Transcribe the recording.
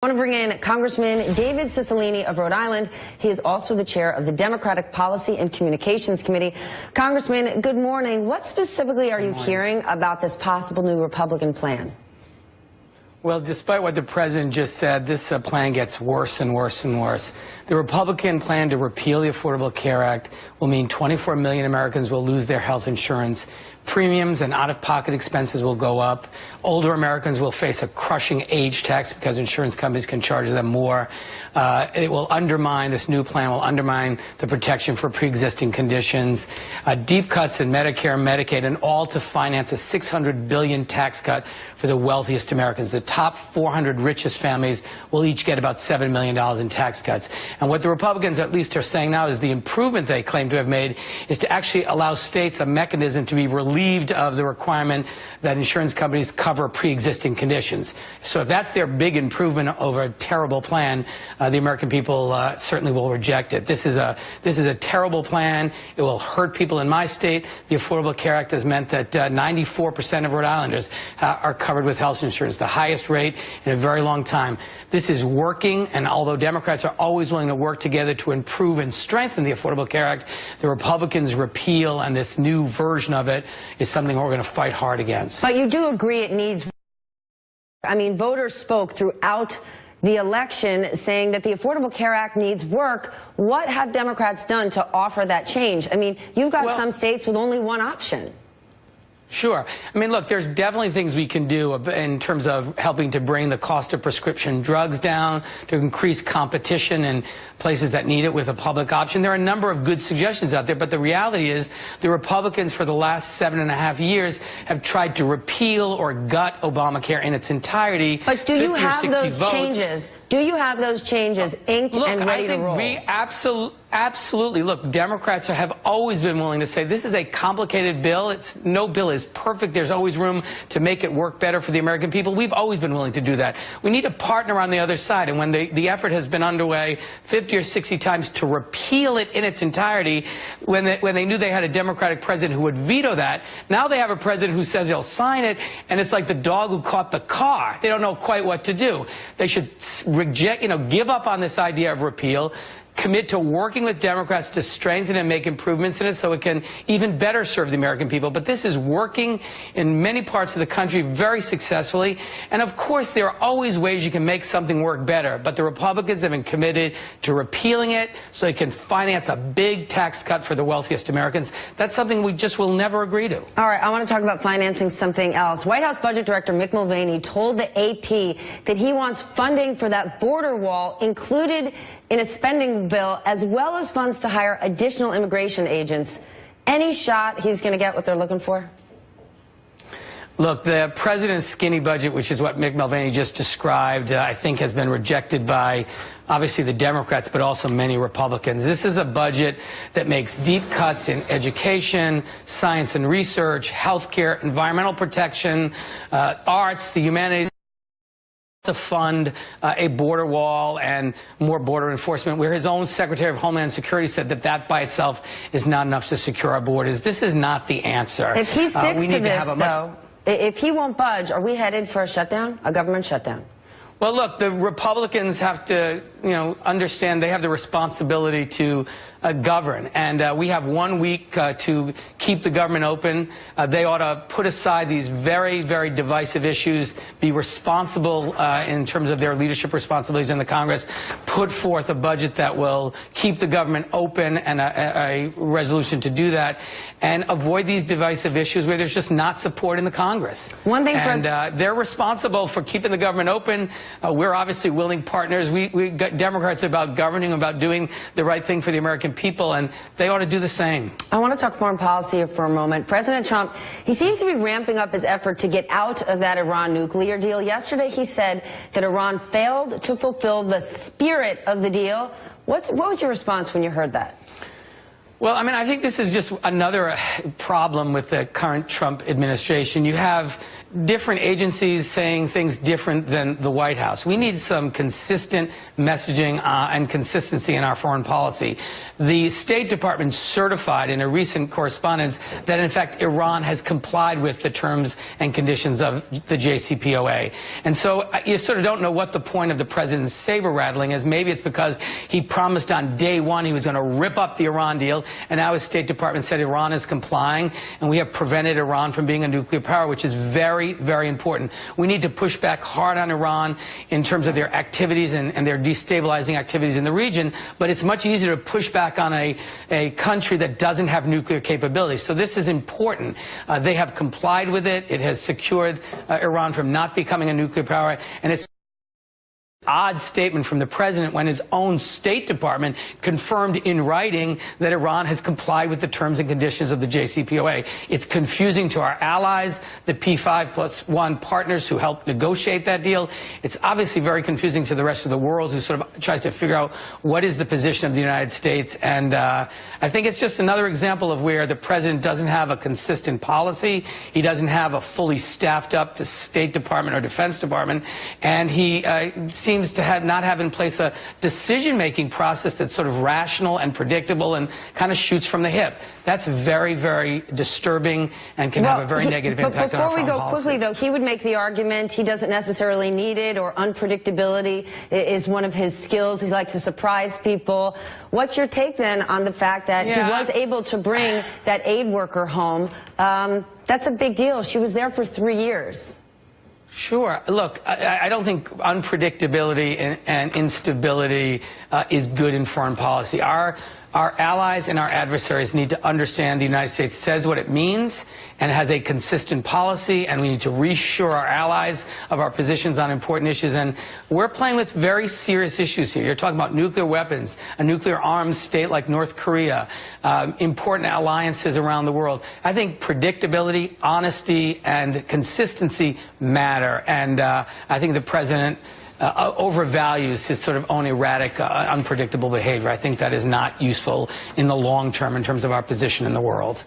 I want to bring in Congressman David Cicilline of Rhode Island. He is also the chair of the Democratic Policy and Communications Committee. Congressman, good morning. What specifically are you hearing about this possible new Republican plan? Well, despite what the president just said, this plan gets worse and worse and worse. The Republican plan to repeal the Affordable Care Act will mean 24 million Americans will lose their health insurance. Premiums and out-of-pocket expenses will go up. Older Americans will face a crushing age tax because insurance companies can charge them more. It will undermine, this new plan will undermine the protection for pre-existing conditions. Deep cuts in Medicare and Medicaid, and all to finance a $600 billion tax cut for the wealthiest Americans. The top 400 richest families will each get about $7 million in tax cuts. And what the Republicans at least are saying now is the improvement they claim to have made is to actually allow states a mechanism to be relieved of the requirement that insurance companies cover pre-existing conditions. So if that's their big improvement over a terrible plan, the American people certainly will reject it. This is a terrible plan. It will hurt people in my state. The Affordable Care Act has meant that 94% of Rhode Islanders are covered with health insurance, the highest rate in a very long time. This is working, and although Democrats are always willing to work together to improve and strengthen the Affordable Care Act, the Republicans' repeal and this new version of it is something we're going to fight hard against. But you do agree it needs, I mean, voters spoke throughout the election saying that the Affordable Care Act needs work. What have Democrats done to offer that change? I mean, you've got some states with only one option. Sure. I mean, look, there's definitely things we can do in terms of helping to bring the cost of prescription drugs down, to increase competition in places that need it with a public option. There are a number of good suggestions out there, but the reality is the Republicans for the last 7.5 years have tried to repeal or gut Obamacare in its entirety. But do you have those changes? Do you have those changes inked and ready to roll? We absolutely. Look, Democrats have always been willing to say this is a complicated bill. No bill is perfect. There's always room to make it work better for the American people. We've always been willing to do that. We need a partner on the other side. And when the effort has been underway 50 or 60 times to repeal it in its entirety, when they knew they had a Democratic president who would veto that, now they have a president who says he'll sign it, and it's like the dog who caught the car. They don't know quite what to do. They should reject, give up on this idea of repeal, commit to working with Democrats to strengthen and make improvements in it so it can even better serve the American people. But this is working in many parts of the country very successfully. And of course, there are always ways you can make something work better. But the Republicans have been committed to repealing it so they can finance a big tax cut for the wealthiest Americans. That's something we just will never agree to. All right, I want to talk about financing something else. White House Budget Director Mick Mulvaney told the AP that he wants funding for that border wall included in a spending bill, as well as funds to hire additional immigration agents. Any shot he's going to get what they're looking for? Look, the president's skinny budget, which is what Mick Mulvaney just described, I think has been rejected by obviously the Democrats, but also many Republicans. This is a budget that makes deep cuts in education, science and research, health care, environmental protection, arts, the humanities, to fund a border wall and more border enforcement, where his own Secretary of Homeland Security said that by itself is not enough to secure our borders. This is not the answer. If he sticks to this, though, if he won't budge, are we headed for a shutdown, a government shutdown? Well, look, the Republicans have to, understand they have the responsibility to govern. And we have 1 week to keep the government open. They ought to put aside these very, very divisive issues, be responsible in terms of their leadership responsibilities in the Congress, put forth a budget that will keep the government open and a resolution to do that, and avoid these divisive issues where there's just not support in the Congress. One thing, they're responsible for keeping the government open. We're obviously willing partners. We got Democrats about governing, about doing the right thing for the American people, and they ought to do the same. I want to talk foreign policy for a moment. President Trump, he seems to be ramping up his effort to get out of that Iran nuclear deal. Yesterday, he said that Iran failed to fulfill the spirit of the deal. What was your response when you heard that? Well, I mean, I think this is just another problem with the current Trump administration. You have different agencies saying things different than the White House. We need some consistent messaging and consistency in our foreign policy. The State Department certified in a recent correspondence that, in fact, Iran has complied with the terms and conditions of the JCPOA. And so you sort of don't know what the point of the president's saber rattling is. Maybe it's because he promised on day one he was going to rip up the Iran deal, and now his State Department said Iran is complying, and we have prevented Iran from being a nuclear power, which is very, very important. We need to push back hard on Iran in terms of their activities and their destabilizing activities in the region, but it's much easier to push back on a country that doesn't have nuclear capabilities. So this is important. They have complied with it. It has secured Iran from not becoming a nuclear power, and it's odd statement from the president when his own State Department confirmed in writing that Iran has complied with the terms and conditions of the JCPOA. It's confusing to our allies, the P5+1 partners who helped negotiate that deal. It's obviously very confusing to the rest of the world who sort of tries to figure out what is the position of the United States. And I think it's just another example of where the president doesn't have a consistent policy. He doesn't have a fully staffed up State Department or Defense Department. And he seems to not have in place a decision-making process that's sort of rational and predictable and kind of shoots from the hip. That's very, very disturbing and can have a very negative impact on our foreign policy. Before we go quickly, though, he would make the argument he doesn't necessarily need it, or unpredictability is one of his skills. He likes to surprise people. What's your take, then, on the fact that he was able to bring that aid worker home? That's a big deal. She was there for 3 years. Sure. Look, I don't think unpredictability and instability is good in foreign policy. Our allies and our adversaries need to understand the United States says what it means and has a consistent policy, and we need to reassure our allies of our positions on important issues. And we're playing with very serious issues here. You're talking about nuclear weapons, a nuclear arms state like North Korea, important alliances around the world. I think predictability, honesty, and consistency matter. And I think the president overvalues his sort of own erratic, unpredictable behavior. I think that is not useful in the long term in terms of our position in the world.